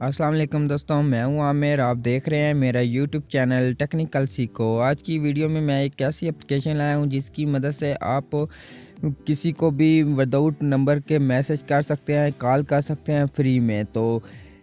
अस्सलाम वालेकुम दोस्तों, मैं हूं आमिर। आप देख रहे हैं मेरा यूट्यूब चैनल टेक्निकल सीखो। आज की वीडियो में मैं एक ऐसी एप्लीकेशन लाया हूं जिसकी मदद से आप किसी को भी विदाउट नंबर के मैसेज कर सकते हैं, कॉल कर सकते हैं फ्री में। तो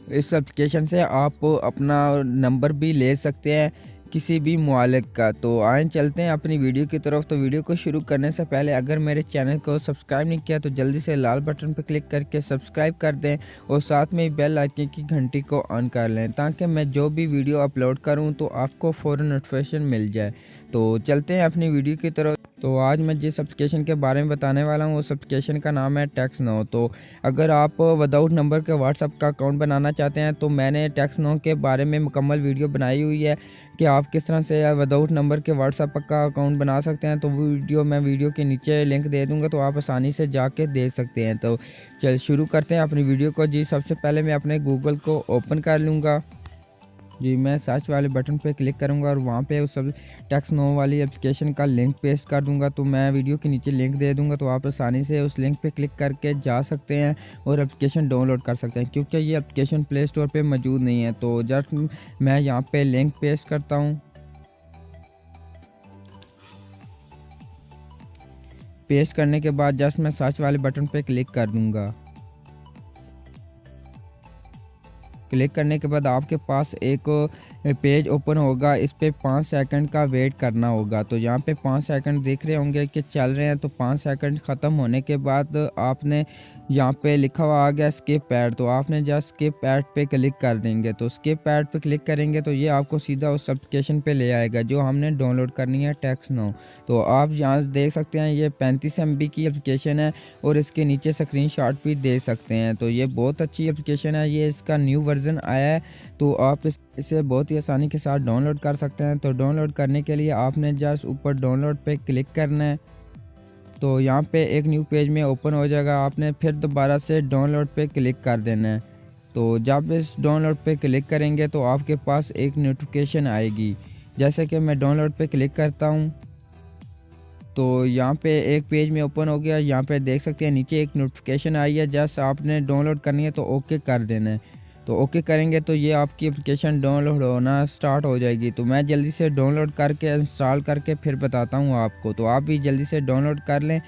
इस एप्लीकेशन से आप अपना नंबर भी ले सकते हैं किसी भी मालिक का। तो आए चलते हैं अपनी वीडियो की तरफ। तो वीडियो को शुरू करने से पहले अगर मेरे चैनल को सब्सक्राइब नहीं किया तो जल्दी से लाल बटन पर क्लिक करके सब्सक्राइब कर दें और साथ में बेल आइकन की घंटी को ऑन कर लें ताकि मैं जो भी वीडियो अपलोड करूं तो आपको फ़ौरन नोटिफिकेशन मिल जाए। तो चलते हैं अपनी वीडियो की तरफ। तो आज मैं जिस एप्लीकेशन के बारे में बताने वाला हूँ उस एप्लीकेशन का नाम है टेक्स्ट नाउ। तो अगर आप विदाउट नंबर के व्हाट्सएप का अकाउंट बनाना चाहते हैं तो मैंने टेक्स्ट नाउ के बारे में मुकम्मल वीडियो बनाई हुई है कि आप किस तरह से विदाउट नंबर के व्हाट्सएप का अकाउंट बना सकते हैं। तो वो वीडियो मैं वीडियो के नीचे लिंक दे दूँगा तो आप आसानी से जाके देख सकते हैं। तो चल शुरू करते हैं अपनी वीडियो को। जी सबसे पहले मैं अपने गूगल को ओपन कर लूँगा। जी मैं सर्च वाले बटन पे क्लिक करूंगा और वहाँ पे उस सब टेक्स्ट नाउ वाली एप्लीकेशन का लिंक पेस्ट कर दूंगा। तो मैं वीडियो के नीचे लिंक दे दूंगा तो आप आसानी से उस लिंक पे क्लिक करके जा सकते हैं और एप्लीकेशन डाउनलोड कर सकते हैं, क्योंकि ये एप्लीकेशन प्ले स्टोर पे मौजूद नहीं है। तो जस्ट मैं यहाँ पे लिंक पेस्ट करता हूँ। पेस्ट करने के बाद जस्ट मैं सर्च वाले बटन पे क्लिक कर दूँगा। क्लिक करने के बाद आपके पास एक पेज ओपन होगा। इस पे 5 सेकंड का वेट करना होगा। तो यहाँ पे 5 सेकंड देख रहे होंगे कि चल रहे हैं। तो 5 सेकंड ख़त्म होने के बाद आपने यहाँ पे लिखा हुआ आ गया स्किप ऐड। तो आपने जस्ट स्किप ऐड पे क्लिक कर देंगे। तो स्किप ऐड पे क्लिक करेंगे तो ये आपको सीधा उस एप्लीकेशन पे ले आएगा जो हमने डाउनलोड करनी है, टेक्स्ट नाउ। तो आप यहाँ देख सकते हैं ये 35 MB की एप्लीकेशन है और इसके नीचे स्क्रीनशॉट भी दे सकते हैं। तो ये बहुत अच्छी एप्लीकेशन है। ये इसका न्यू वर्जन आया है तो आप इसे बहुत ही आसानी के साथ डाउनलोड कर सकते हैं। तो डाउनलोड करने के लिए आपने जस्ट ऊपर डाउनलोड पे क्लिक करना है। तो यहाँ पे एक न्यू पेज में ओपन हो जाएगा। आपने फिर दोबारा से डाउनलोड पे क्लिक कर देना है। तो जब इस डाउनलोड पे क्लिक करेंगे तो आपके पास एक नोटिफिकेशन आएगी। जैसे कि मैं डाउनलोड पे क्लिक करता हूँ तो यहाँ पे एक पेज में ओपन हो गया। यहाँ पे देख सकते हैं नीचे एक नोटिफिकेशन आई है। जस्ट आपने डाउनलोड करनी है तो ओके कर देना है। तो ओके करेंगे तो ये आपकी एप्लीकेशन डाउनलोड होना स्टार्ट हो जाएगी। तो मैं जल्दी से डाउनलोड करके इंस्टॉल करके फिर बताता हूँ आपको। तो आप भी जल्दी से डाउनलोड कर लें।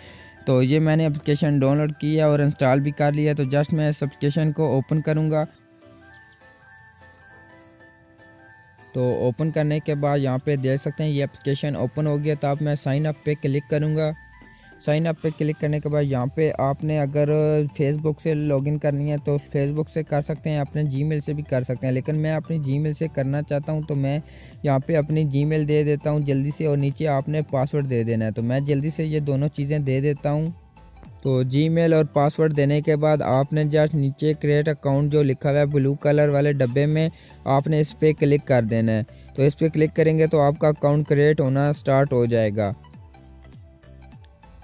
तो ये मैंने एप्लीकेशन डाउनलोड की है और इंस्टॉल भी कर लिया है। तो जस्ट मैं इस एप्लीकेशन को ओपन करूँगा। तो ओपन करने के बाद यहाँ पे देख सकते हैं ये एप्लीकेशन ओपन हो गया। तो अब मैं साइन अप पे क्लिक करूँगा। साइन अप पे क्लिक करने के बाद यहाँ पे आपने अगर फेसबुक से लॉगिन करनी है तो फेसबुक से कर सकते हैं, अपने जीमेल से भी कर सकते हैं। लेकिन मैं अपनी जीमेल से करना चाहता हूँ तो मैं यहाँ पे अपनी जीमेल दे देता हूँ जल्दी से और नीचे आपने पासवर्ड दे देना है। तो मैं जल्दी से ये दोनों चीज़ें दे देता हूँ। तो जीमेल और पासवर्ड देने के बाद आपने जस्ट नीचे क्रिएट अकाउंट जो लिखा हुआ है ब्लू कलर वाले डब्बे में, आपने इस पर क्लिक कर देना है। तो इस पर क्लिक करेंगे तो आपका अकाउंट क्रिएट होना स्टार्ट हो जाएगा।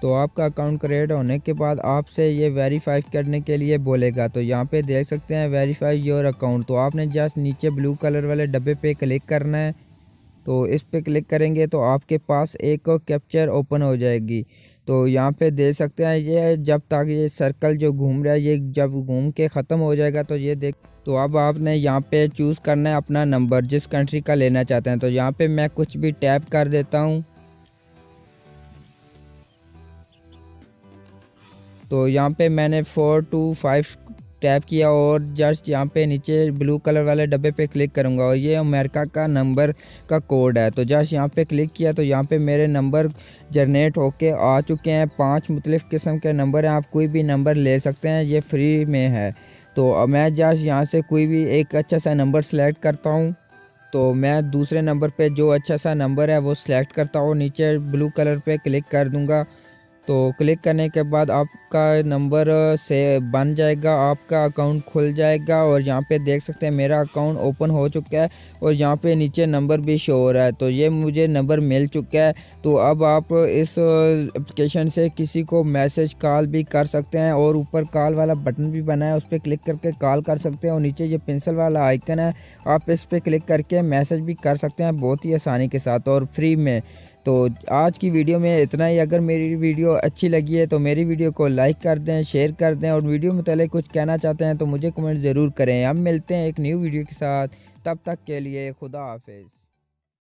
तो आपका अकाउंट क्रिएट होने के बाद आपसे ये वेरीफाई करने के लिए बोलेगा। तो यहाँ पे देख सकते हैं वेरीफाई योर अकाउंट। तो आपने जस्ट नीचे ब्लू कलर वाले डब्बे पे क्लिक करना है। तो इस पे क्लिक करेंगे तो आपके पास एक कैप्चर ओपन हो जाएगी। तो यहाँ पे देख सकते हैं ये जब तक ये सर्कल जो घूम रहा है ये जब घूम के ख़त्म हो जाएगा तो ये देख। तो अब आपने यहाँ पे चूज़ करना है अपना नंबर जिस कंट्री का लेना चाहते हैं। तो यहाँ पे मैं कुछ भी टैप कर देता हूँ। तो यहाँ पे मैंने 425 टैप किया और जस्ट यहाँ पे नीचे ब्लू कलर वाले डब्बे पे क्लिक करूँगा और ये अमेरिका का नंबर का कोड है। तो जस्ट यहाँ पे क्लिक किया तो यहाँ पे मेरे नंबर जनरेट होके आ चुके हैं। 5 मुख्तलिफ़ किस्म के नंबर हैं, आप कोई भी नंबर ले सकते हैं, ये फ्री में है। तो मैं जस्ट यहाँ से कोई भी एक अच्छा सा नंबर सेलेक्ट करता हूँ। तो मैं दूसरे नंबर पे जो अच्छा सा नंबर है वो सिलेक्ट करता हूँ, नीचे ब्लू कलर पे क्लिक कर दूँगा। तो क्लिक करने के बाद आपका नंबर से बन जाएगा, आपका अकाउंट खुल जाएगा और यहाँ पे देख सकते हैं मेरा अकाउंट ओपन हो चुका है और यहाँ पे नीचे नंबर भी शो हो रहा है। तो ये मुझे नंबर मिल चुका है। तो अब आप इस एप्लीकेशन से किसी को मैसेज कॉल भी कर सकते हैं और ऊपर कॉल वाला बटन भी बना है, उस पर क्लिक करके कॉल कर सकते हैं और नीचे ये पेंसिल वाला आइकन है, आप इस पर क्लिक करके मैसेज भी कर सकते हैं बहुत ही आसानी के साथ और फ्री में। तो आज की वीडियो में इतना ही। अगर मेरी वीडियो अच्छी लगी है तो मेरी वीडियो को लाइक कर दें, शेयर कर दें, और वीडियो मुतालिक कुछ कहना चाहते हैं तो मुझे कमेंट ज़रूर करें। हम मिलते हैं एक न्यू वीडियो के साथ, तब तक के लिए खुदा हाफिज़।